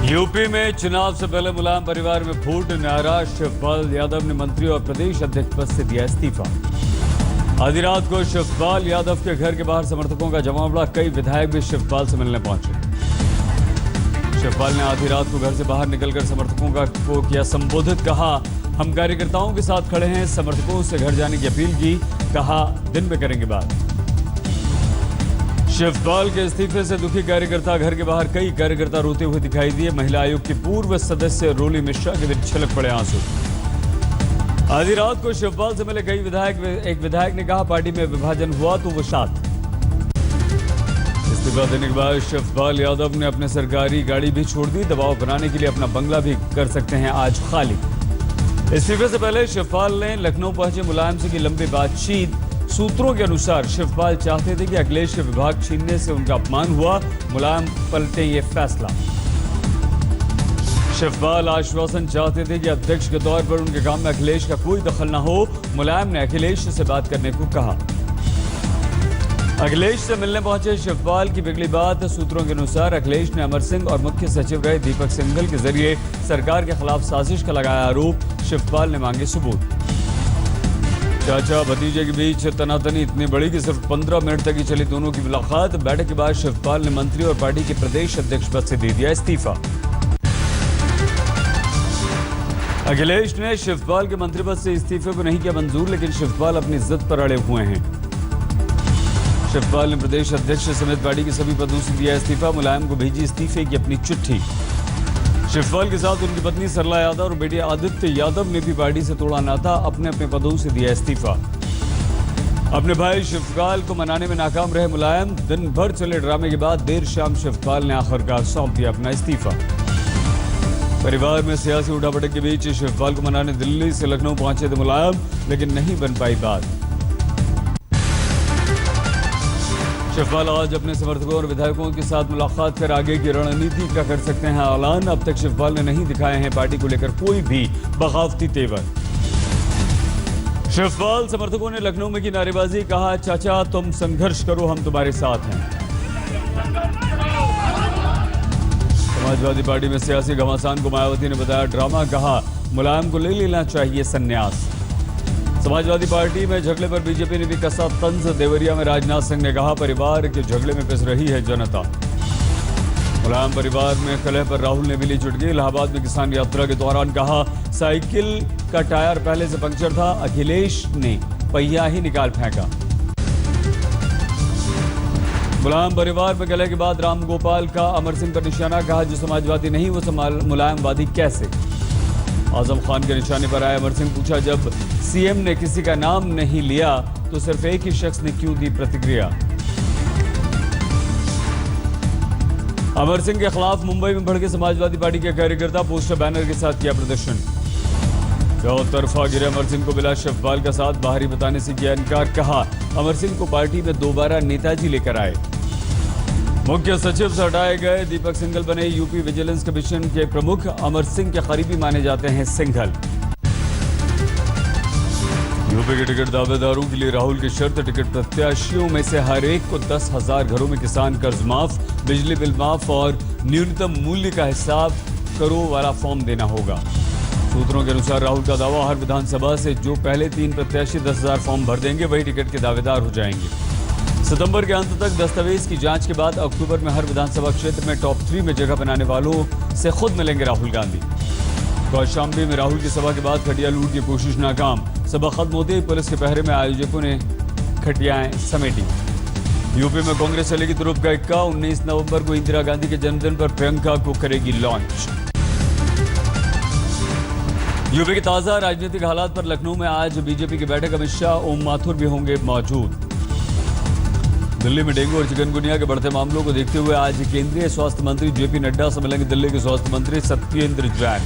UP में चुनाव से पहले मुलायम परिवार में फूट, नाराज शिवपाल यादव ने मंत्री और प्रदेश अध्यक्ष पद से दिया इस्तीफा। आधी रात को शिवपाल यादव के घर के बाहर समर्थकों का जमावड़ा, कई विधायक भी शिवपाल से मिलने पहुंचे। शिवपाल ने आधी रात को घर से बाहर निकलकर समर्थकों को किया संबोधित, कहा हम कार्यकर्ताओं के साथ खड़े हैं, समर्थकों से घर जाने की अपील की, कहा दिन में करेंगे बात। शिवपाल के इस्तीफे से दुखी कार्यकर्ता, घर के बाहर कई कार्यकर्ता रोते हुए दिखाई दिए। महिला आयोग की पूर्व सदस्य रोली मिश्रा के बीच छलक पड़े आंसू। आधी रात को शिवपाल से मिले कई विधायक, एक विधायक ने कहा पार्टी में विभाजन हुआ तो वो शांत। इस्तीफा देने के बाद शिवपाल यादव ने अपने सरकारी गाड़ी भी छोड़ दी, दबाव बनाने के लिए अपना बंगला भी कर सकते हैं आज खाली। इस्तीफे से पहले शिवपाल ने लखनऊ पहुंचे मुलायम से की लंबी बातचीत। सूत्रों के अनुसार शिवपाल चाहते थे कि अखिलेश के विभाग छीनने से उनका अपमान हुआ, मुलायम पलटे ये फैसला। शिवपाल आश्वासन चाहते थे कि अध्यक्ष के तौर पर उनके काम में अखिलेश का कोई दखल न हो। मुलायम ने अखिलेश से बात करने को कहा। अखिलेश से मिलने पहुंचे शिवपाल की बिगड़ी बात। सूत्रों के अनुसार अखिलेश ने अमर सिंह और मुख्य सचिव रहे दीपक सिंघल के जरिए सरकार के खिलाफ साजिश का लगाया आरोप। शिवपाल ने मांगे सबूत। चाचा भतीजे के बीच तनातनी इतनी बड़ी कि सिर्फ 15 मिनट तक ही चली दोनों की मुलाकात। बैठक के बाद शिवपाल ने मंत्री और पार्टी के प्रदेश अध्यक्ष पद से दे दिया इस्तीफा। अखिलेश ने शिवपाल के मंत्री पद से इस्तीफे को नहीं किया मंजूर, लेकिन शिवपाल अपनी जिद पर अड़े हुए हैं। शिवपाल ने प्रदेश अध्यक्ष समेत पार्टी के सभी पदों से दिया इस्तीफा। मुलायम को भेजी इस्तीफे की अपनी चिट्ठी। शिवपाल के साथ उनकी पत्नी सरला यादव और बेटे आदित्य यादव ने भी पार्टी से तोड़ा नाता, अपने अपने पदों से दिया इस्तीफा। अपने भाई शिवपाल को मनाने में नाकाम रहे मुलायम। दिन भर चले ड्रामे के बाद देर शाम शिवपाल ने आखिरकार सौंप दिया अपना इस्तीफा। परिवार में सियासी उठापटक के बीच शिवपाल को मनाने दिल्ली से लखनऊ पहुंचे थे मुलायम, लेकिन नहीं बन पाई बात। शिवपाल आज अपने समर्थकों और विधायकों के साथ मुलाकात कर आगे की रणनीति का कर सकते हैं ऐलान। अब तक शिवपाल ने नहीं दिखाए हैं पार्टी को लेकर कोई भी बगावती तेवर। शिवपाल समर्थकों ने लखनऊ में की नारेबाजी, कहा चाचा तुम संघर्ष करो, हम तुम्हारे साथ हैं। समाजवादी पार्टी में सियासी घमासान को मायावती ने बताया ड्रामा, कहा मुलायम को ले लेना चाहिए संन्यास। समाजवादी पार्टी में झगड़े पर बीजेपी ने भी कसा तंज। देवरिया में राजनाथ सिंह ने कहा परिवार के झगड़े में पिस रही है जनता। मुलायम परिवार में कलह पर राहुल ने भी ली चुटकी। इलाहाबाद में किसान यात्रा के दौरान कहा साइकिल का टायर पहले से पंक्चर था, अखिलेश ने पहिया ही निकाल फेंका। मुलायम परिवार में कलह के बाद रामगोपाल का अमर सिंह पर निशाना, कहा जो समाजवादी नहीं वो मुलायमवादी कैसे। आजम खान के निशाने पर आए अमर सिंह, पूछा जब सीएम ने किसी का नाम नहीं लिया तो सिर्फ एक ही शख्स ने क्यों दी प्रतिक्रिया। अमर सिंह के खिलाफ मुंबई में भड़के समाजवादी पार्टी के कार्यकर्ता, पोस्टर बैनर के साथ किया प्रदर्शन। चौतरफा गिरे अमर सिंह को मिला शिवपाल का साथ, बाहरी बताने से किया इनकार, कहा अमर सिंह को पार्टी में दोबारा नेताजी लेकर आए। मुख्य सचिव से हटाए गए दीपक सिंघल बने यूपी विजिलेंस कमीशन के प्रमुख। अमर सिंह के करीबी माने जाते हैं सिंघल। यूपी के टिकट दावेदारों के लिए राहुल की शर्त, टिकट प्रत्याशियों में से हर एक को 10,000 घरों में किसान कर्ज माफ, बिजली बिल माफ और न्यूनतम मूल्य का हिसाब करो वाला फॉर्म देना होगा। सूत्रों के अनुसार राहुल का दावा हर विधानसभा से जो पहले 3 प्रत्याशी 10,000 फॉर्म भर देंगे वही टिकट के दावेदार हो जाएंगे। सितंबर के अंत तक दस्तावेज की जांच के बाद अक्टूबर में हर विधानसभा क्षेत्र में टॉप 3 में जगह बनाने वालों से खुद मिलेंगे राहुल गांधी। कौशाम्बी में राहुल की सभा के बाद खटिया लूट की कोशिश नाकाम। सभा खत्म होते ही पुलिस के पहरे में आयोजकों ने खटियाएं समेटी। यूपी में कांग्रेस चलेगी तुरुप का इक्का। 19 नवंबर को इंदिरा गांधी के जन्मदिन पर प्रियंका को करेगी लॉन्च। यूपी के ताजा राजनीतिक हालात पर लखनऊ में आज बीजेपी की बैठक। अमित शाह, ओम माथुर भी होंगे मौजूद। दिल्ली में डेंगू और चिकनगुनिया के बढ़ते मामलों को देखते हुए आज केंद्रीय स्वास्थ्य मंत्री जेपी नड्डा से मिलेंगे दिल्ली के स्वास्थ्य मंत्री सत्येंद्र जैन।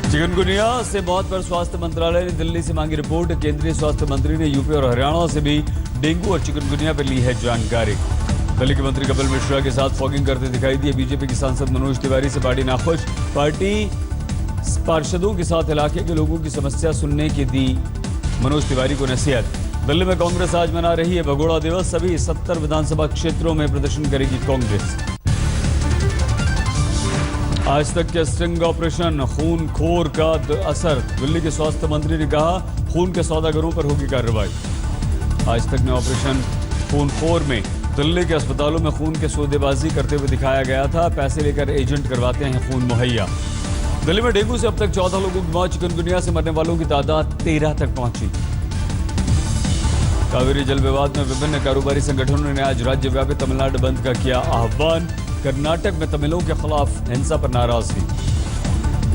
चिकनगुनिया से मौत पर स्वास्थ्य मंत्रालय ने दिल्ली से मांगी रिपोर्ट। केंद्रीय स्वास्थ्य मंत्री ने यूपी और हरियाणा से भी डेंगू और चिकनगुनिया पर ली है जानकारी। दिल्ली के मंत्री कपिल मिश्रा के साथ फॉगिंग करते दिखाई दिए बीजेपी के सांसद मनोज तिवारी से पार्टी नाखुश। पार्टी पार्षदों के साथ इलाके के लोगों की समस्या सुनने की दी मनोज तिवारी को नसीहत। दिल्ली में कांग्रेस आज मना रही है भगोड़ा दिवस। सभी 70 विधानसभा क्षेत्रों में प्रदर्शन करेगी कांग्रेस। आज तक के स्टिंग ऑपरेशन खून खोर का असर, दिल्ली के स्वास्थ्य मंत्री ने कहा खून के सौदागरों पर होगी कार्रवाई। आज तक में ऑपरेशन खून खोर में दिल्ली के अस्पतालों में खून के सौदेबाजी करते हुए दिखाया गया था। पैसे लेकर एजेंट करवाते हैं खून मुहैया। दिल्ली में डेंगू से अब तक 14 लोगों की मौत, चिकनगुनिया से मरने वालों की तादाद 13 तक पहुंची। कावेरी जल विवाद में विभिन्न कारोबारी संगठनों ने आज राज्यव्यापी तमिलनाडु बंद का किया आह्वान। कर्नाटक में तमिलों के खिलाफ हिंसा पर नाराजगी।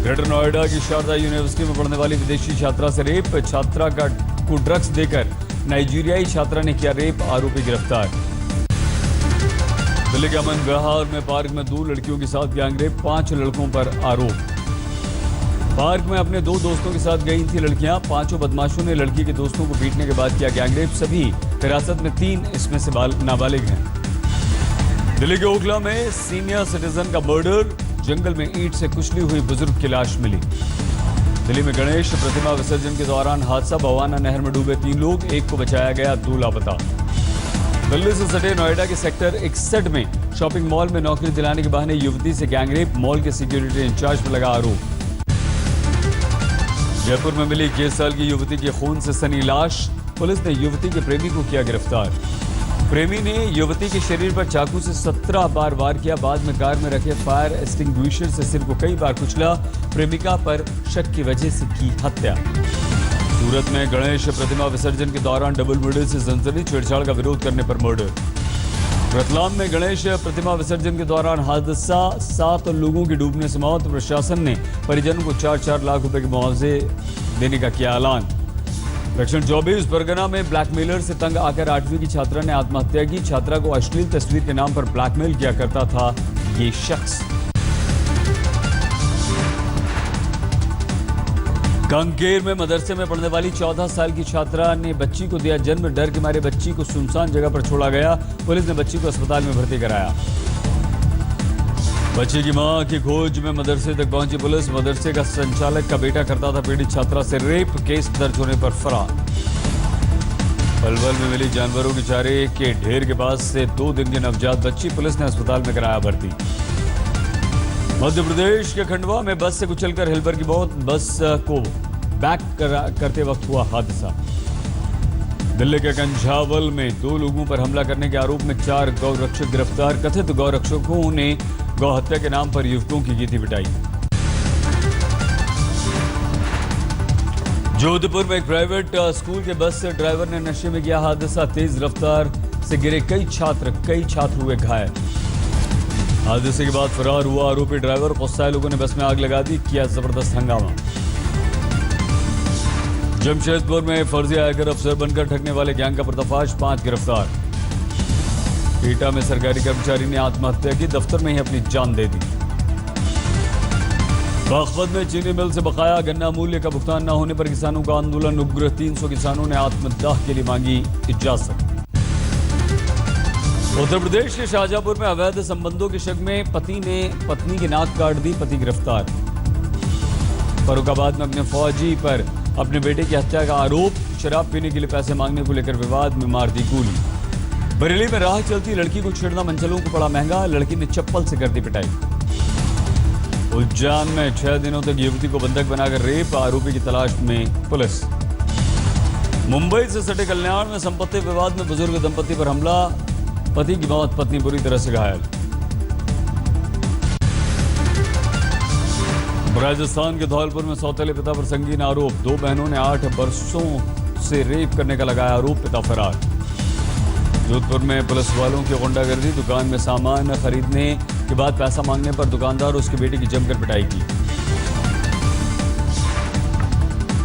ग्रेटर नोएडा की शारदा यूनिवर्सिटी में पढ़ने वाली विदेशी छात्रा से रेप, छात्रा को ड्रग्स देकर नाइजीरियाई छात्रा ने किया रेप, आरोपी गिरफ्तार। दिल्ली के अमन विहार में पार्क में 2 लड़कियों के साथ गैंगरेप, 5 लड़कों पर आरोप। पार्क में अपने 2 दोस्तों के साथ गई थी लड़कियां, 5 बदमाशों ने लड़की के दोस्तों को पीटने के बाद किया गैंगरेप। सभी हिरासत में, 3 इसमें से नाबालिग हैं। दिल्ली के ओखला में सीनियर सिटीजन का मर्डर, जंगल में ईंट से कुचली हुई बुजुर्ग की लाश मिली। दिल्ली में गणेश प्रतिमा विसर्जन के दौरान हादसा, बवाना नहर में डूबे 3 लोग, 1 को बचाया गया, 2 लापता। दिल्ली से सटे नोएडा के सेक्टर 61 में शॉपिंग मॉल में नौकरी दिलाने के बहाने युवती से गैंगरेप, मॉल के सिक्योरिटी इंचार्ज पर लगा आरोप। जयपुर में मिली 21 साल की युवती के खून से सनी लाश, पुलिस ने युवती के प्रेमी को किया गिरफ्तार। प्रेमी ने युवती के शरीर पर चाकू से 17 बार वार किया, बाद में कार में रखे फायर एक्सटिंग्विशर से सिर को कई बार कुचला, प्रेमिका पर शक की वजह से की हत्या। सूरत में गणेश प्रतिमा विसर्जन के दौरान डबल मर्डर से सनसनी, छेड़छाड़ का विरोध करने पर मर्डर। रतलाम में गणेश प्रतिमा विसर्जन के दौरान हादसा, 7 लोगों की डूबने से मौत, प्रशासन ने परिजनों को 4-4 लाख रुपए के मुआवजे देने का किया ऐलान। दक्षिण 24 परगना में ब्लैकमेलर से तंग आकर 8वीं की छात्रा ने आत्महत्या की। छात्रा को अश्लील तस्वीर के नाम पर ब्लैकमेल किया करता था ये शख्स। कांकेर में मदरसे में पढ़ने वाली 14 साल की छात्रा ने बच्ची को दिया जन्म, डर के मारे बच्ची को सुनसान जगह पर छोड़ा गया, पुलिस ने बच्ची को अस्पताल में भर्ती कराया। बच्चे की मां की खोज में मदरसे तक पहुंची पुलिस, मदरसे का संचालक का बेटा करता था पीड़ित छात्रा से रेप, केस दर्ज होने पर फरार। पलवल में मिली जानवरों के चारे के ढेर के पास से 2 दिन की नवजात बच्ची, पुलिस ने अस्पताल में कराया भर्ती। मध्य प्रदेश के खंडवा में बस से कुचलकर हेल्पर की मौत, बस को बैक करते वक्त हुआ हादसा। दिल्ली के कंझावल में 2 लोगों पर हमला करने के आरोप में 4 गौरक्षक गिरफ्तार। कथित गौरक्षकों ने गौ हत्या के नाम पर युवकों की थी पिटाई। जोधपुर में एक प्राइवेट स्कूल के बस से ड्राइवर ने नशे में किया हादसा, तेज रफ्तार से गिरे कई छात्र हुए घायल। हादसे के बाद फरार हुआ आरोपी ड्राइवर, गुस्साए लोगों ने बस में आग लगा दी, किया जबरदस्त हंगामा। जमशेदपुर में फर्जी आयकर अफसर बनकर ठगने वाले गैंग का पर्दाफाश, 5 गिरफ्तार। एटा में सरकारी कर्मचारी ने आत्महत्या की, दफ्तर में ही अपनी जान दे दी। बागपत में चीनी मिल से बकाया गन्ना मूल्य का भुगतान न होने पर किसानों का आंदोलन उग्र, 300 किसानों ने आत्मदाह के लिए मांगी इजाजत। उत्तर प्रदेश के शाहजहांपुर में अवैध संबंधों के शक में पति ने पत्नी की नाक काट दी, पति गिरफ्तार। फर्रुखाबाद में अपने फौजी पर अपने बेटे की हत्या का आरोप, शराब पीने के लिए पैसे मांगने को लेकर विवाद में मार दी गोली। बरेली में राह चलती लड़की को छेड़ना मंचलों को पड़ा महंगा, लड़की ने चप्पल से कर दी पिटाई। उज्जैन में 6 दिनों तक युवती को बंधक बनाकर रेप, आरोपी की तलाश में पुलिस। मुंबई से सटे कल्याण में संपत्ति विवाद में बुजुर्ग दंपति पर हमला, पति की मौत, पत्नी बुरी तरह से घायल। राजस्थान के धौलपुर में सौतेले पिता पर संगीन आरोप, 2 बहनों ने 8 बरसों से रेप करने का लगाया आरोप, पिता फरार। जोधपुर में पुलिस वालों की गुंडागर्दी, दुकान में सामान खरीदने के बाद पैसा मांगने पर दुकानदार उसके बेटे की जमकर पिटाई की।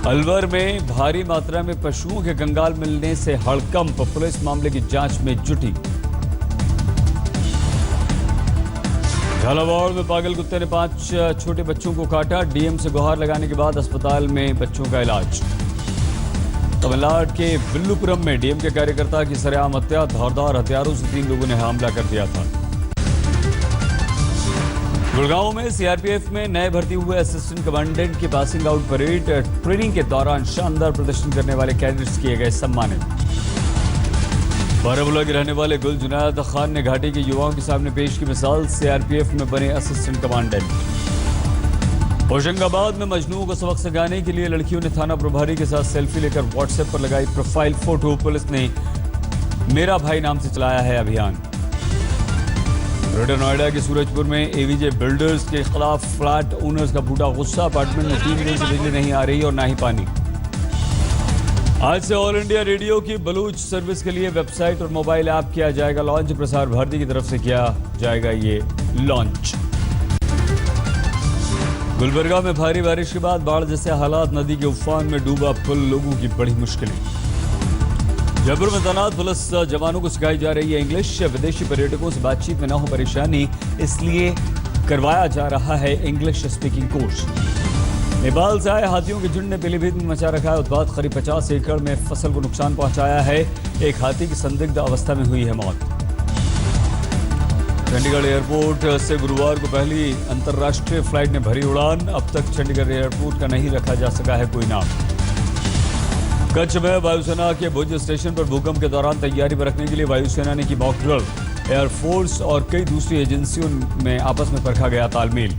अलवर में भारी मात्रा में पशुओं के कंगाल मिलने से हड़कंप, पुलिस मामले की जांच में जुटी। झालावाड़ में पागल कुत्ते ने 5 छोटे बच्चों को काटा, डीएम से गुहार लगाने के बाद अस्पताल में बच्चों का इलाज। तमिलनाडु के विल्लुपुरम में डीएम के कार्यकर्ता की सरेआम हत्या, धारदार हथियारों से 3 लोगों ने हमला कर दिया था। गुड़गांव में सीआरपीएफ में नए भर्ती हुए असिस्टेंट कमांडेंट की पासिंग आउट परेड, ट्रेनिंग के दौरान शानदार प्रदर्शन करने वाले कैडेट्स किए गए सम्मानित। बारामूला के रहने वाले गुल जुनैद खान ने घाटी के युवाओं के सामने पेश की मिसाल, सीआरपीएफ में बने असिस्टेंट कमांडेंट। होशंगाबाद में मजनू को सबक सिखाने के लिए लड़कियों ने थाना प्रभारी के साथ सेल्फी लेकर व्हाट्सएप पर लगाई प्रोफाइल फोटो। पुलिस ने मेरा भाई नाम से चलाया है अभियान। ग्रेटर नोएडा के सूरजपुर में एवीजे बिल्डर्स के खिलाफ फ्लैट ओनर्स का फूटा गुस्सा। अपार्टमेंट में 3 दिन से बिजली नहीं आ रही और ना ही पानी। आज से ऑल इंडिया रेडियो की बलूच सर्विस के लिए वेबसाइट और मोबाइल ऐप किया जाएगा लॉन्च। प्रसार भारती की तरफ से किया जाएगा ये लॉन्च। गुलबर्गा में भारी बारिश के बाद बाढ़ जैसे हालात, नदी के उफान में डूबा पुल, लोगों की बड़ी मुश्किलें। जयपुर में तैनात पुलिस जवानों को सिखाई जा रही है इंग्लिश। विदेशी पर्यटकों से बातचीत में न हो परेशानी, इसलिए करवाया जा रहा है इंग्लिश स्पीकिंग कोर्स। नेपाल से आए हाथियों के झुंड ने पीलीभीत में मचा रखा है उत्पात। करीब 50 एकड़ में फसल को नुकसान पहुंचाया है। एक हाथी की संदिग्ध अवस्था में हुई है मौत। चंडीगढ़ एयरपोर्ट से गुरुवार को पहली अंतर्राष्ट्रीय फ्लाइट ने भरी उड़ान। अब तक चंडीगढ़ एयरपोर्ट का नहीं रखा जा सका है कोई नाम। कच्छ में वायुसेना के भुज स्टेशन पर भूकंप के दौरान तैयारी बरतने के लिए वायुसेना ने की मॉक ड्रिल। एयरफोर्स और कई दूसरी एजेंसियों में आपस में परखा गया तालमेल।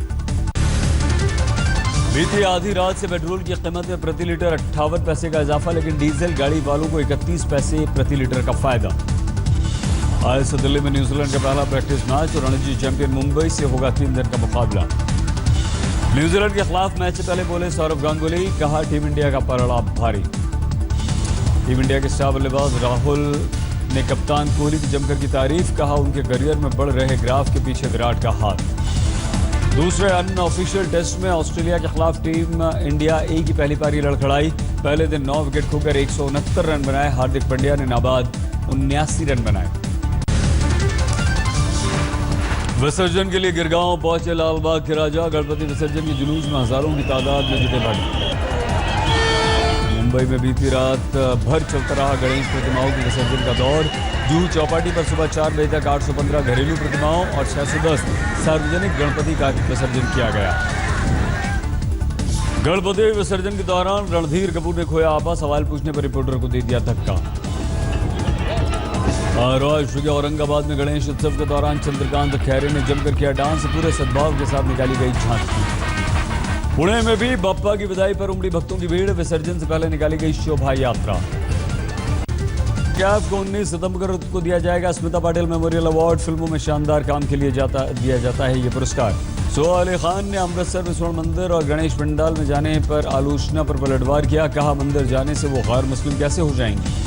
बीती आधी रात से पेट्रोल की कीमत में प्रति लीटर 58 पैसे का इजाफा, लेकिन डीजल गाड़ी वालों को 31 पैसे प्रति लीटर का फायदा। आज से दिल्ली में न्यूजीलैंड का पहला प्रैक्टिस मैच और रणजी चैंपियन मुंबई से होगा 3 दिन का मुकाबला। न्यूजीलैंड के खिलाफ मैच से पहले बोले सौरव गांगुली, कहा टीम इंडिया का पलड़ा भारी। टीम इंडिया के स्टार बल्लेबाज राहुल ने कप्तान कोहली की जमकर की तारीफ, कहा उनके करियर में बढ़ रहे ग्राफ के पीछे विराट का हाथ। दूसरे अनऑफिशियल टेस्ट में ऑस्ट्रेलिया के खिलाफ टीम इंडिया ए की पहली पारी लड़खड़ाई। पहले दिन 9 विकेट खोकर 169 रन बनाए। हार्दिक पांड्या ने नाबाद 79 रन बनाए। विसर्जन के लिए गिरगांव पहुंचे लालबाग के राजा। गणपति विसर्जन के जुलूस में हजारों की तादाद में जुटे भाई। मुंबई में बीती रात भर चलता रहा गणेश प्रतिमाओं के विसर्जन का दौर। जूहू चौपाटी पर सुबह 4 बजे तक 815 घरेलू प्रतिमाओं और 610 सार्वजनिक गणपति का विसर्जन किया गया। गणपति विसर्जन के दौरान रणधीर कपूर ने खोया आपा। सवाल पूछने पर रिपोर्टर को दे दिया धक्का। राष्ट्र के औरंगाबाद में गणेश उत्सव के दौरान चंद्रकांत खैरे ने जमकर किया डांस। पूरे सद्भाव के साथ निकाली गई झांकी। पुणे में भी बप्पा की विदाई पर उमड़ी भक्तों की भीड़। विसर्जन से पहले निकाली गई शोभा यात्रा। कैफ को 19 सितंबर को दिया जाएगा स्मिता पाटिल मेमोरियल अवार्ड। फिल्मों में शानदार काम के लिए दिया जाता है ये पुरस्कार। सोहा अली खान ने अमृतसर में स्वर्ण मंदिर और गणेश पंडाल में जाने पर आलोचना पर पलटवार किया, कहा मंदिर जाने से वो गैर मुस्लिम कैसे हो जाएंगी।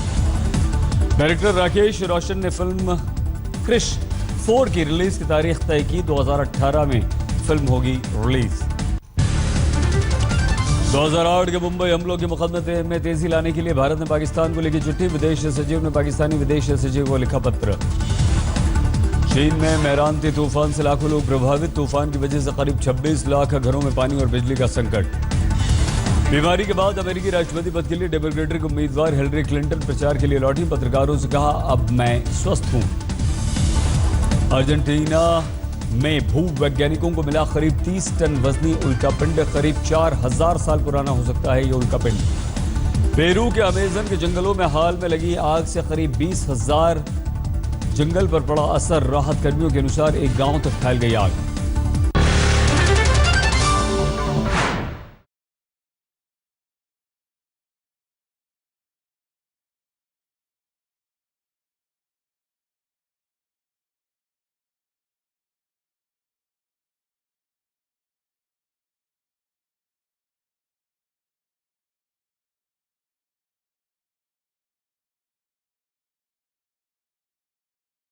डायरेक्टर राकेश रोशन ने फिल्म क्रिश 4 की रिलीज की तारीख तय की। 2018 में फिल्म होगी रिलीज। 2008 के मुंबई हमलों के मुकदमे में तेजी लाने के लिए भारत ने पाकिस्तान को लिखी चिट्ठी। विदेश सचिव ने पाकिस्तानी विदेश सचिव को लिखा पत्र। चीन में मेरांती तूफान से लाखों लोग प्रभावित। तूफान की वजह से करीब 26 लाख घरों में पानी और बिजली का संकट। बीमारी के बाद अमेरिकी राष्ट्रपति पद के लिए डेमोक्रेटिक उम्मीदवार हिलरी क्लिंटन प्रचार के लिए लौटी। पत्रकारों से कहा, अब मैं स्वस्थ हूं। अर्जेंटीना में भूवैज्ञानिकों को मिला करीब 30 टन वजनी उल्कापिंड। करीब 4000 साल पुराना हो सकता है ये उल्कापिंड। पेरू के अमेजन के जंगलों में हाल में लगी आग से करीब 20,000 जंगल पर पड़ा असर। राहत कर्मियों के अनुसार एक गांव तक फैल गई आग।